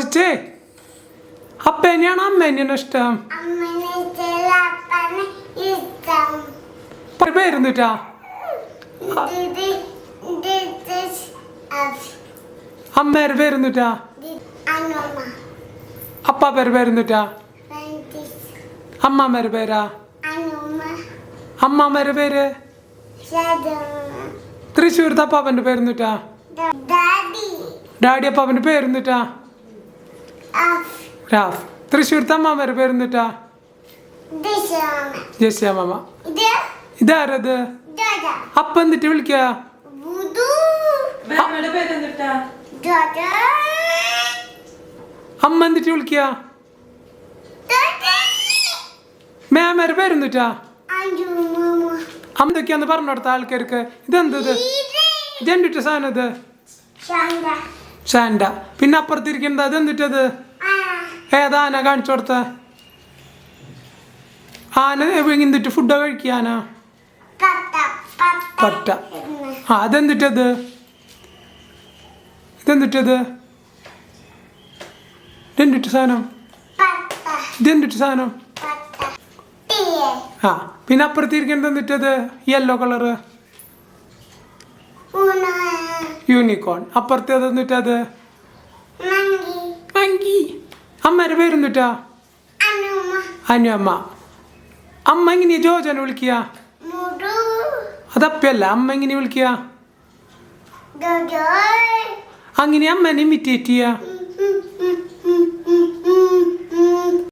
ചോദിച്ചേ അപ്പനെയാണോ അമ്മേനെയാണോ ഇഷ്ടം? പേരെന്തുട്ടാ? അമ്മേരെ പേരെന്തുട്ടാ? അപ്പാപ്പേരെ പേരെന്തുട്ടാ? അമ്മാമ്മേരെ പേരാ? അമ്മാമ്മേരെ പേര്? തൃശ്ശൂർത്തെ അപ്പാപ്പന്റെ പേരെന്തുട്ടാ? ഡാഡി അപ്പാപ്പന്റെ പേരെന്തുട്ടാ? രാഫ്. തൃശ്ശൂർത്തെ അമ്മാമ്മേരെ പേരെന്തുട്ടാ? ജെസ്സി അമ്മാമ്മ. ഇതാരത്? അപ്പ എന്നിട്ട് വിളിക്ക? അമ്മ എന്നിട്ട് വിളിക്ക? മേമേരെ പേരെന്തുട്ടാ? അമ്മ എന്തൊക്കെയാന്ന് പറഞ്ഞു കൊടുത്ത ആൾക്കാർക്ക്. ഇതെന്തത്? ഇതെന്തിട്ട സാധനം ഇത്? ഷാൻഡ. പിന്നെ അപ്പുറത്തിരിക്കുന്നത് അതെന്തിട്ടത്? ഏതാ ആന കാണിച്ചു കൊടുത്ത? ആന എന്തിട്ട് ഫുഡ് കഴിക്കാനാ? പറ്റ. ആ അതെന്തിട്ടത്? ഇതെന്തിട്ടത്? ഇതെന്തിട്ട് സാധനം? ഇതെന്തിട്ട് സാധനം? ആ പിന്നെ അപ്പുറത്തിരിക്കുന്നത് എന്തിട്ടത്? Yellow colour unicorn. അപ്പുറത്തേത് എന്തിട്ടത്? മങ്കി. അമ്മേരെ പേരെന്തുട്ടാ? അനു അമ്മ. അമ്മ എങ്ങനെയാ ജോജനെ വിളിക്കുക? അതപ്പല്ല, അമ്മ എങ്ങനെയാ വിളിക്കുക? അങ്ങനെ അമ്മനെ ഇമിറ്റേറ്റ് ചെയ്യാ?